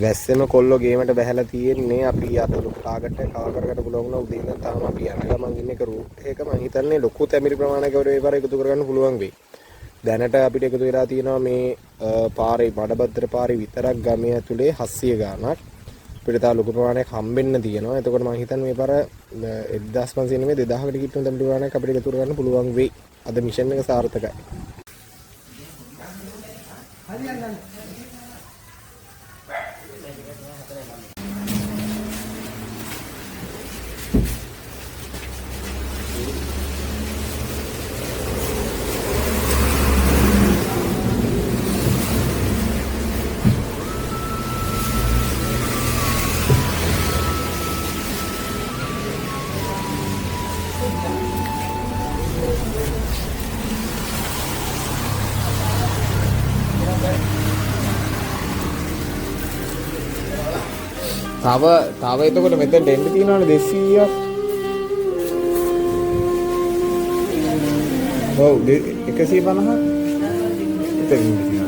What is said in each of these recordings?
වැස්සෙම කොල්ලෝ ගේමට බැහැලා තියෙන්නේ අපි අද ලොකු ටාගට් එක කවර් කරගන්න පුළුවන් වුණා උදේ ඉඳන් තාම අපි යන ගමන් ඉන්න එක රූට් එක මම හිතන්නේ ලොකු තැමිරි ප්‍රමාණයක වල ඒ පාර එකතු කරගන්න පුළුවන් වෙයි. දැනට අපිට එකතු වෙලා තියෙනවා මේ පාරේ බඩබද්දර පාරේ විතරක් ගමේ ඇතුලේ 700 ගාණක්. අපිට තා ලොකු ප්‍රමාණයක් හම්බෙන්න තියෙනවා. එතකොට මම හිතන්නේ මේ පාර 1500 නෙමෙයි 2000කට කිට්ටුන තැමිරි ප්‍රමාණයක් අපිට එකතු කරගන්න පුළුවන් වෙයි. අද මිෂන් එක සාර්ථකයි. තව එතකොට මෙතෙන්ට එන්න තියෙනවනේ 200ක්. ඔව් 150ක්. එතන ඉන්න තියෙනවා.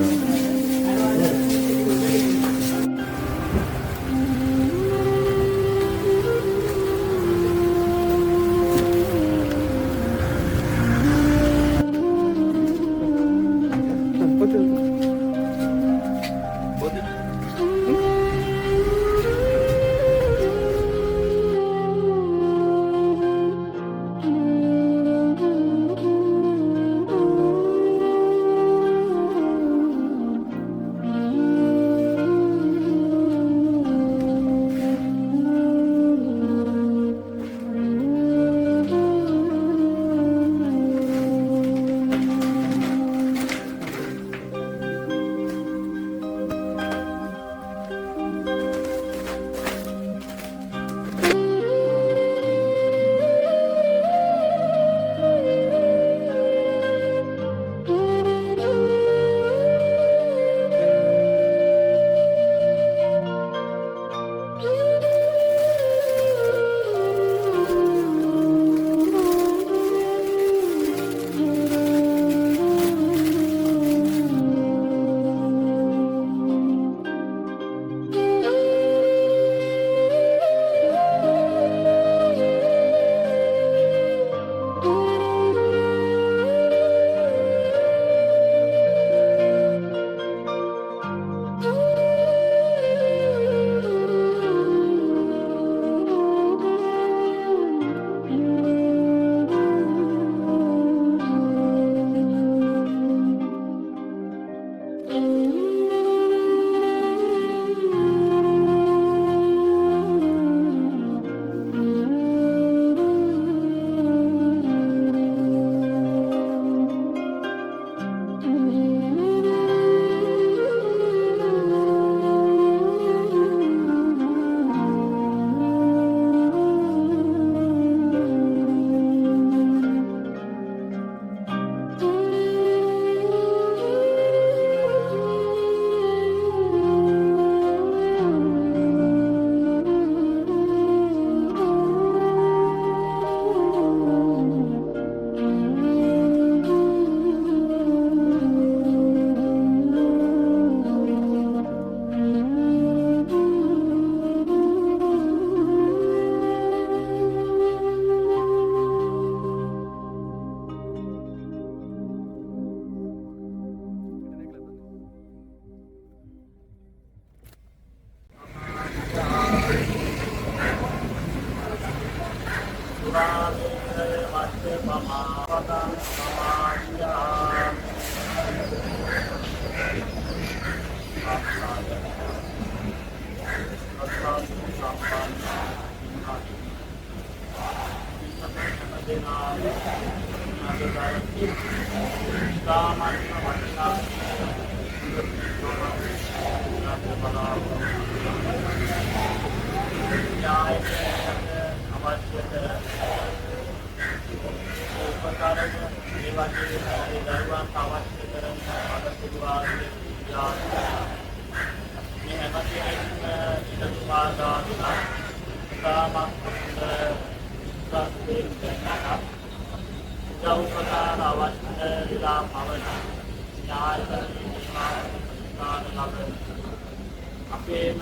අපේම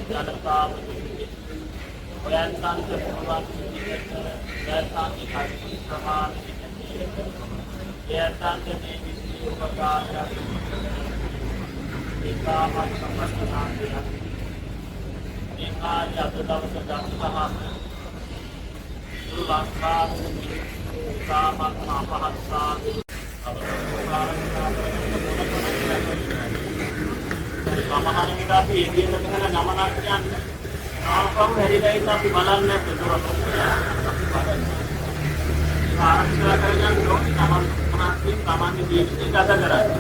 ජනතාව ඔයන්තන්ට පුළුවන් විදිහට ඔයන්තන්ගේ කටයුතු ප්‍රමාණයට එයන්තන්ට මේ විදිහේ උපකාරයක් ඒකාමත් සම්පස්නාන්තිය මේ කාර්ය අද දවසේ ගත්තහම ලංකාවේ ඒකාමත් අපහසුතාවය සමහර විට අපි එළියට ගහන ගමනක් යන්නේ ආපහු හැරිලා ඉන්න අපි බලන්නේ නැද්ද ආරක්ෂා කරගන්න ඕනේ තමන්ගේ ජීවිතය ගත කරන්නේ.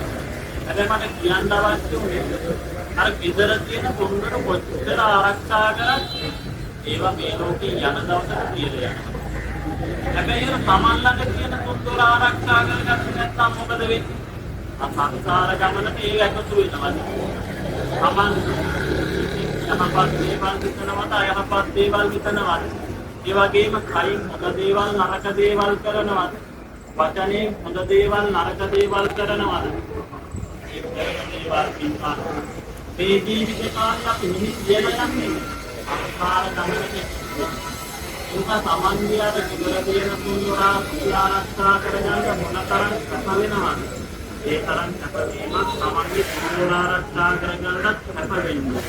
හැබැයි මට කියන්න අවශ්‍ය උනේ අර විතර තියෙන තුන්දර කොච්චර ආරක්ෂා කරත් ඒවා මේ ලෝකේ යන දවසට කියලා යනවා. හැබැයි අර තමන් ළඟ තියෙන තුන්දර ආරක්ෂා කරගත්තේ නැත්නම් මොකද වෙන්නේ? සංසාර ගමන මේ එකතු වෙනවා. තමන් යහපත් දේවල් හිතනවාද අයහපත් දේවල් හිතනවාද? ඒ වගේම කයින් හොඳ දේවල් නරක දේවල් කරනවාද? වචනේ හොඳ දේවල් නරක දේවල් කරනවාද? මේ ජීවිත කාලය අපි නිමිති කියලා යන්නේ සංසාර ගමනේ උන්ට සමන්දියාට කිවර දෙන තුන්වරා ආරක්ෂා කරගන්න මොනතරම් කැප වෙනවද? ඒ තරම් කැපවීමක් සමන්දි තුන්වරා ආරක්ෂා කරගන්නත් කැප වෙන්නේ.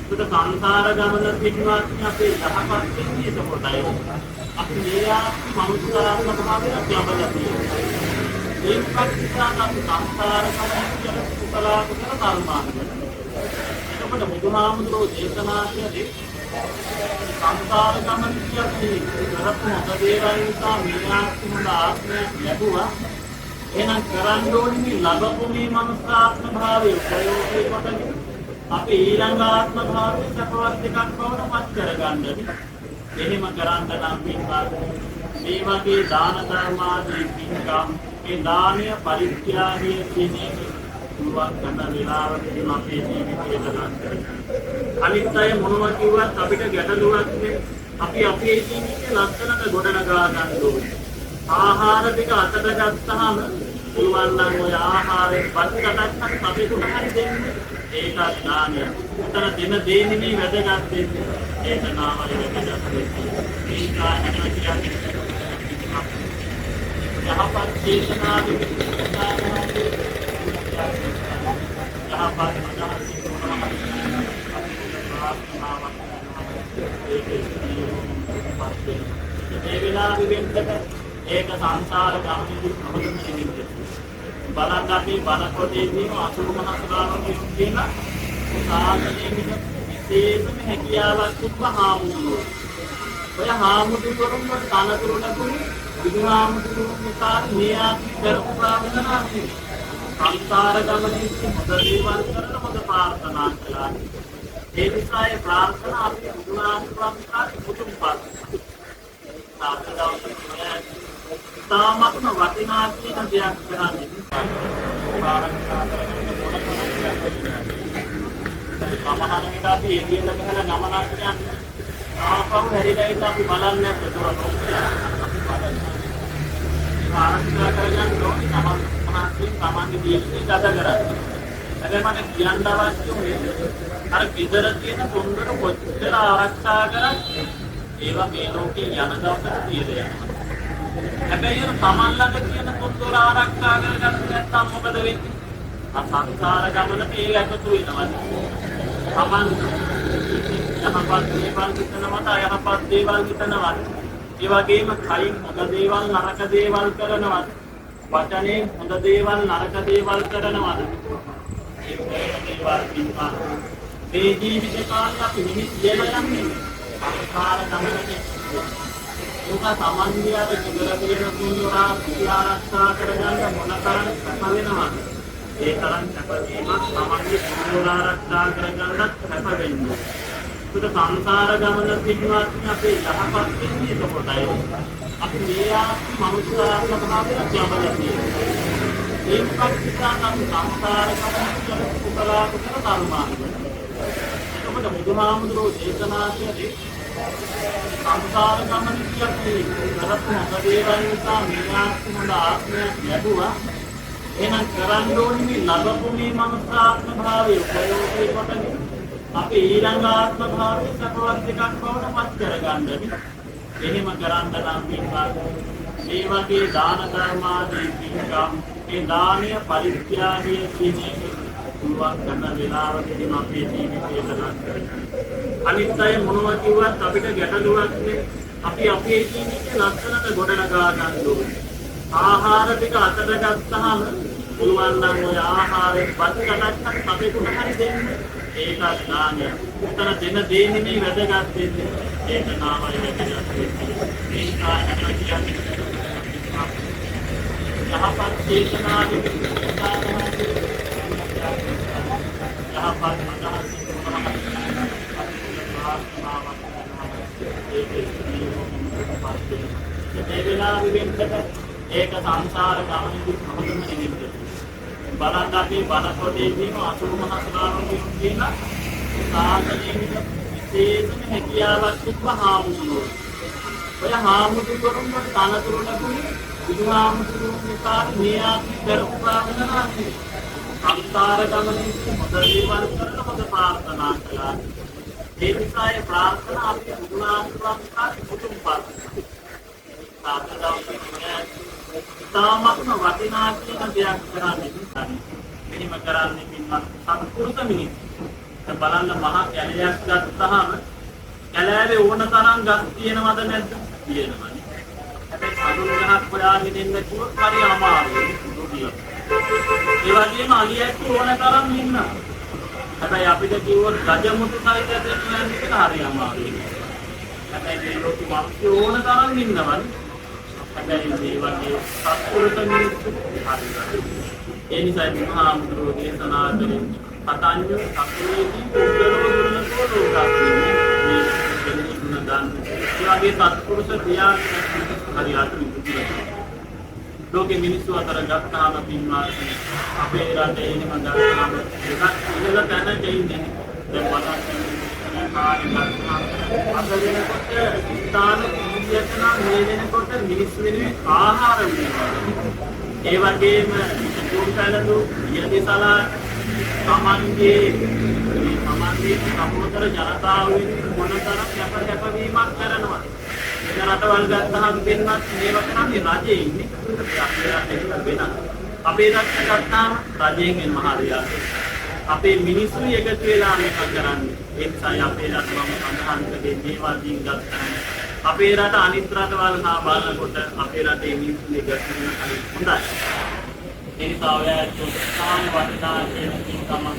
ඒක සංසාර ගමන පිටවත් අපේ යහපත් වෙන්නේ කොටයි. අපි මේ ආත්ම මනුස්සාත්ම භාවයට යමලා තියෙනවා. ඒ පක්ෂාන අපි සංසාර ගමන කුසලා කුසල කර්මාන්ත. එතකොට බුදුහාමුදුරෝ දේශනා කළේ සංසාර ගමන කියන්නේ කරපු හොඳ දේවල් නිසා මේ ආත්මය ලැබුවා. එහෙනම් කරන්න ඕනේ මේ ලැබපු මේ මනුස්සාත්ම භාවයේ ප්‍රයෝගය කොටගෙන අපි ඊළඟ ආත්ම භාවයේ සපවත් එකක් බවට පත් කරගන්නද? එහෙම කරන්න නම් පින්වත් මේ වගේ දාන ධර්ම ආදී පින්කම් ඒ දානය පරිත්‍යාගය කියන්නේ පුළුවන් කරන වෙලාවකදී අපේ ජීවිතේ ගත කරගන්න. අනිත් අය මොනවා කිව්වත් අපිට ගැටලුවක් නේ. අපි අපේ ජීවිතේ ලක්ෂණක ගොඩනගා ගන්න ඕනේ. ආහාර ටික අතට ගත්තාම පුළුවන් නම් ඔය ආහාරයෙන් පස්සටත් අපි උදාහරණ දෙන්නේ. ඒකත් දානය. උතන දෙන දේ නෙමෙයි වැදගත් දෙන්නේ. ඒක නාමය වැදගත් දෙන්නේ. මේක හැම කියන්නේ යහපත් චේතනාවේ ඒ වෙලාවෙ වෙන්නට ඒක සංසාර ගමනේදී ප්‍රමුඛ නිමිති. බලන්න අපි බලකොටේදී අසුරු මහසුරාණන් කියන සාධනයේ විශේෂම හැකියාවක් තිබ්බ හාමුදුරුවෝ. ඔය හාමුදුරුවෝම තනතුරු ලැබුණේ බුදුහාමුදුරුවෝ නිසා මේ ආත්ම කරපු ප්‍රාර්ථනා තියෙනවා. සංසාර ගමනේදී හොඳ දේවල් කරන හොඳ ප්‍රාර්ථනා කළා. ඒ නිසා ඒ ප්‍රාර්ථනා අපි බුදුහාමුදුරුවන්ට පුදුම්පත්. තාමත්ම වටිනා කියන දෙයක් කරන්නේ. සමහර විට අපි එළියට ගහන ගමනක් යන්නේ ආපහු හැරිලා ඉන්න අපි බලන්නේ නැද්ද ආරක්ෂා කරගන්න ඕනේ තමන්ගේ ජීවිතය ගත කරගන්න. හැබැයි මට කියන්න අවශ්‍ය උනේ අර විතර තියෙන තුන්දර කොච්චර ආරක්ෂා කරත් ඒවා මේ ලෝකේ යන දවසට කියලා යනවා. හැබැයි අර තමන් ළඟ තියෙන තුන්දර ආරක්ෂා කරගත්තේ නැත්නම් මොකද වෙන්නේ? සංසාර ගමන මේ එකතු වෙනවා. තමන් යහපත් දේවල් හිතනවාද අයහපත් දේවල් හිතනවාද? ඒ වගේම කයින් හොඳ දේවල් නරක දේවල් කරනවාද? වචනේ හොඳ දේවල් නරක දේවල් කරනවාද? මේ ජීවිත කාලය අපි නිමිති කියලා යන්නේ සංසාර ගමනේ. ඒක සමන්දියාට කිවර දෙන තුන්වරා ආරක්ෂා කරගන්න මොනතරම් කැප වෙනවද? ඒ තරම් කැපවීමක් සමන්දිය තුන්වරා ආරක්ෂා කරගන්නත් කැප වෙන්නේ. ඒක සංසාර ගමන පිටවත් අපේ යහපත් වෙන්නේ කොටයි. අපි මේ ආත්ම මනුස්සාත්ම භාවයට යමලා තියෙනවා. ඒ පක්ෂාන අපි සංසාර ගමන කුසලා කුසල කර්මාන්ත. එතකොට බුදුහාමුදුරෝ දේශනා කළේ සංසාර ගමන කියන්නේ කරපු හොඳ දේවල් නිසා මේ ආත්මයක් ලැබුවා. එහෙනම් කරන්න ඕනේ මේ ලැබපු මේ මනුස්සාත්ම භාවයේ ප්‍රයෝගය කොටගෙන අපි ඊළඟ ආත්ම භාවයේ සකවත් එකක් බවට පත් කරගන්න. එහෙම කරන්න නම් පින්වත් මේ වගේ දාන ධර්මාදී පින්කම් ඒ දානීය පරිත්‍යාගය කියන්නේ පුළුවන් කරන වෙලාවකදී අපේ ජීවිතය ගලන් කරගන්න. අනිත් අය මොනවා කිව්වත් අපිට ගැටලුවක් නේ. අපි අපේ ජීවිතේ ලක්ෂණට ගොඩනගා ගන්න ඕනේ. ආහාර ටික අතට ගත්තාම පුළුවන් නම් ඔය ආහාරයෙන් පස්සටත් අපේට හරි දෙන්න. ඒකත් දානය. උතන දෙන දේ නෙමෙයි වැදගත් වෙන්නේ. ඒක නාමයි වැදගත් වෙන්නේ. මේ කාරණා කියන්නේ යහපත් චේතනාදී ඒක සංසාර ගමනේදී මොහොතම නිමිති. බලන්න අපි බලකොටේදීම අසුරු මහසුරාණන් කියන සාසනයේ විශේෂම හැකියාවක් තිබ්බ හාමුදුරුවෝ. ඔය හාමුදුරුවන්ට තනතුරු ලැබුණේ බුදුහාමුදුරුවෝ කාලේ මේ ආත්මෙ දරුවා වෙනවා. සංසාර ගමනේදී මොකද ජීවන කරන මොකද ප්‍රාර්ථනා කළා. ඒ නිසා ඒ ප්‍රාර්ථනා අපි බුදුහාමුදුරුවන්ට පුතුම් පාර්ථනා. තාමත්ම වටිනා කියන දෙයක් කරන්නේ නැහැ. මෙහිම කරන්නේ පින්වත් සත්පුරුෂ මිනිස්සු. බලන්න මහා කැලයක් ගත්තාම කැලෑවේ ඕන තරම් ගස් තියෙනවද නැද්ද? තියෙනවනේ. හැබැයි අඳුර ගහක් හොයාගෙන ඉන්න කිව්වොත් හරි අමාරුයි. ඒ වගේම අලියෙක් ඕන තරම් ඉන්නවා. හැබැයි අපිට කිව්වොත් ගජමුතු සහිත දෙන්න කියලා හරි අමාරුයි. හැබැයි මේ ලෝකෙ මිනිස්සු ඕන තරම් ඉන්නවනේ. හැබැයි මේ වගේ සත්පුරුෂ මිනිස්සු හරි. ඒ නිසා මහාමුදුරෝ දේශනා කරන්නේ පතංජ සත්පුරුෂී උද්දරෝ දුර්ලභෝ ලෝකාස්මි. මේ දෙන්න ගන්න. ඒ වගේ සත්පුරුෂ ක්‍රියා හරි අතුරුයි. ලෝකෙ මිනිස්සු අතර ගත්තාම පින්වත් අපේ රටේ එහෙම ගත්තාම එකක් ඉහළ තැනක ඉන්නේ. දැන් අද වෙනකොට ස්ථාන කීයකනම් මේ වෙනකොට මිනිස්සු වෙනුවෙන් ආහාර වෙනවා. ඒ වගේම දුර්කලදු යදිසලා සමන්ගේ සමෝතර ජනතාව වෙනුවෙන් මොනතරම් කැපවීමක් කරනවද? වෙන රටවල් ගත්තාම වෙනත් මේවා කරන්නේ රජේ ඉන්නේ. අපේ රටේ වෙන. අපේ රට ගත්තාම රජයෙන් මහරියා. අපේ මිනිස්සු එකතු වෙලා මේක කරන්නේ. ඒ නිසා අපේ රටවම සඳහන් කළේ මේවා දින් ගත්තාම අපේ රට අනිත් රටවල් හා බලනකොට අපේ රටේ මිනිස්සු එකතු වෙන හරි හොඳයි. ඒ නිසා ඔය සාම වටිනා කියන තමයි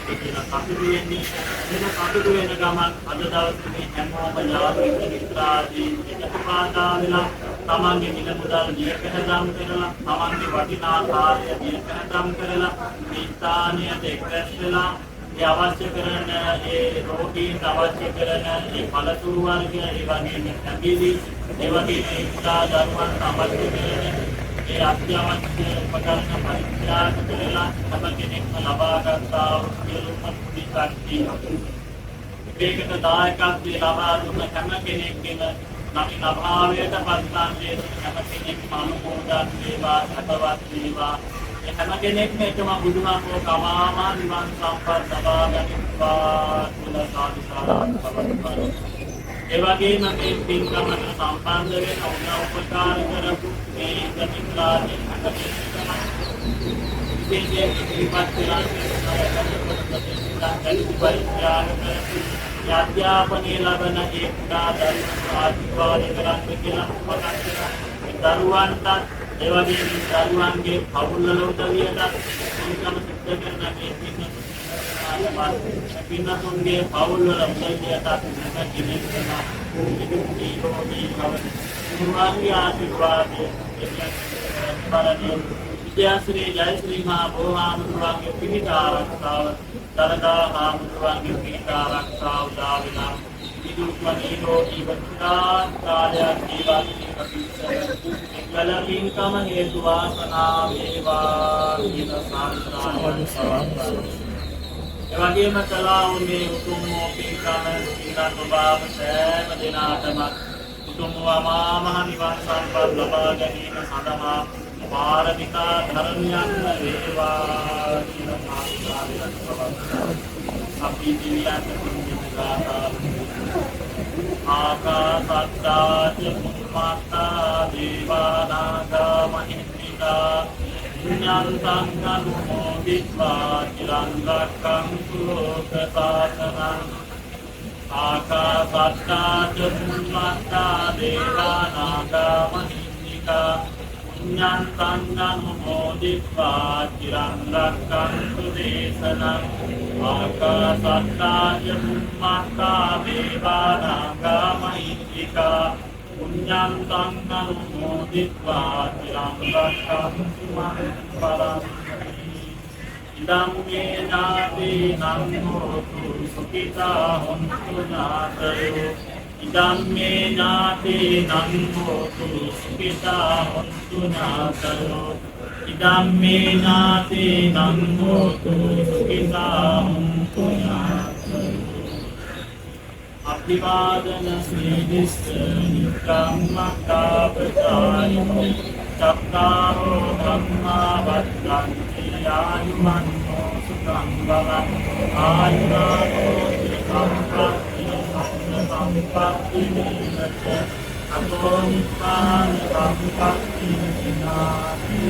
ඒක කටුරු වෙන්නේ. මේක කටුරු වෙන ගමන් අද දවසේ මේ හැමෝම යාළුවෝ මිත්‍රාදී එකපාරටා වෙලා තමන්ගේ මිල මුදල් දීපහදම් කරලා තමන්ගේ වටිනා කාර්ය දීපහදම් කරලා මේ ස්ථානයට එක්රැස් වෙලා ඒ අවශ්‍ය කරන ඒ රෝගීන්ට අවශ්‍ය කරන ඒ පළතුරු වර්ග ඒ වගේම නැගිලි ඒ වගේ පුතා දරුවන් අවශ්‍ය කරන ඒ අත්‍යවශ්‍ය උපකරණ පරිත්‍යාග කරලා තම කෙනෙක්ම ලබා ගන්නා සියලුම කුඩිකන්ති ඒකට දායකත්වය ලබා දුන්න හැම කෙනෙක්ගේම නමින් අභාවයට පත්තාන්නේ හැම කෙනෙක්ම අනුමෝදන් වේවා සතවත් වේවා ඒ හැම කෙනෙක්ම එකම බුදුහාමෝ කමාම නිවන් සම්පත් ලබා ගනිත්වා කියලා සාදුකාරය. ඒ වගේම මේ පින්කමට සම්බන්ධ වෙන උපකාර කරපු මේ මිත්‍රාදී විශේෂයෙන් ඉදිරිපත් වෙලා අධ්‍යාපනයේ ලබන ඒ කුඩා දරුවන් ආශිර්වාද කරන්න කියලා දරුවන්ට ඒ වගේම දරුවන්ගේ පවුල්වල උදවියට පින්කම සිද්ධ කරන මේ පින්නතුන්ගේ පවුල්වල උදවියට නැගිටින ඉදුක්කීෝදී ආශිර්වාදය විද්‍යාශ්‍රී ජයශ්‍රී මහා බෝධිහාමුදුරුවන්ගේ පිහිට ආරක්ෂාව දරදා හාමුදුරුවන්ගේ පිහිට ආරක්ෂාව උදාවිනා ඉදුක්කීෝදී වත්තා කාලයක් ජීවත් වලකින්කම හේතු වාසනා වේවා කියන සාන්ත්‍රාය එවැගේම කළා වූ උතුම් පින්කම ඉන්නා ප්‍රභාව සෑම දිනාටම උතුම් මහා නිවන් සම්පත් ලබා ගැනීම සඳහා පාරමිතා ධර්මයන් වේවා කියන සාන්ත්‍රාය අපි දිවියන්ට පුණ්‍ය ගාථා ආකාසත්තා ච බුම්මත්තා දේවානාගා මහින්దికා පුඤ්ඤන්තං අනුමෝදිत्वा චිරං රක්ඛන්තු ලෝක සාසනං ආකාසත්තා ච බුම්මත්තා දේවානාගා මහින්దికා පුඤ්ඤන්තං අනුමෝදිत्वा චිරං රක්ඛන්තු දේශනං ආකාසත්තා ච බුම්මත්තා දේවානාගා මහින්దికා පුඤ්ඤන්තං අනුමෝදිत्वा චිරං රක්ඛන්තු මං පරං ඉදං මේ ඥාතීනං හෝතු සුඛිතා හොන්තු ඥාතයෝ ඉදං මේ ඥාතීනං හෝතු සුඛිතා හොන්තු ඥාතයෝ ඉදං මේ ඥාතීනං හෝතු සුඛිතා හොන්තු ඥාතයෝ අභිවාදන සීලිස්ස නිකම්මකාපචාරිනෝ චක්කාරෝ ධම්මා වද්දන්ති ආයුමන්නෝ සුඛං බලං ආයුරාෝති සම්පත්ති සම්පත්ති නිරත අතෝ නිපාන සම්පත්ති නිනාති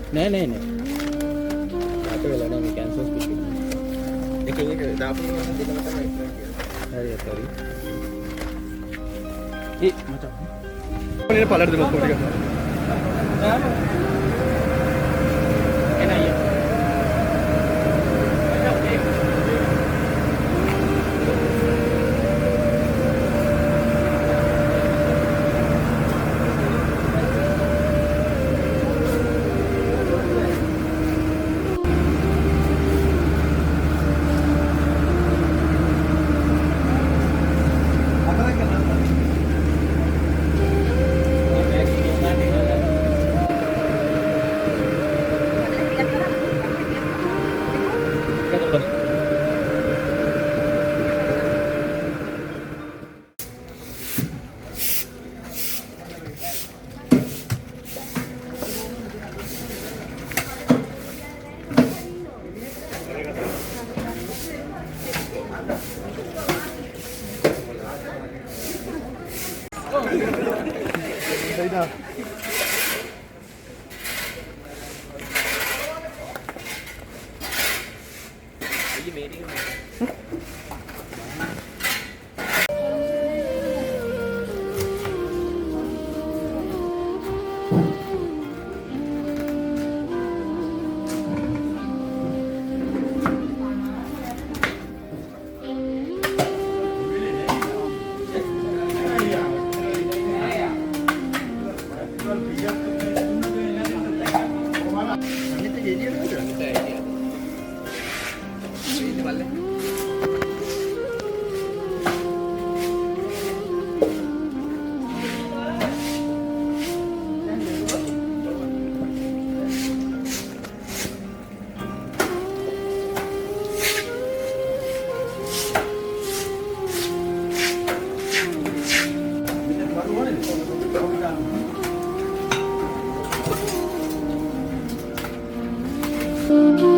नहीं नहीं नहीं आता वेला नहीं कैंसर स्पीकिंग එකෙන් එක දාපු එක දෙකම තමයි හරි හරි ඒ මචං මොනේ පළට දෙන්න ඕන ටික එන අයියා Thank you.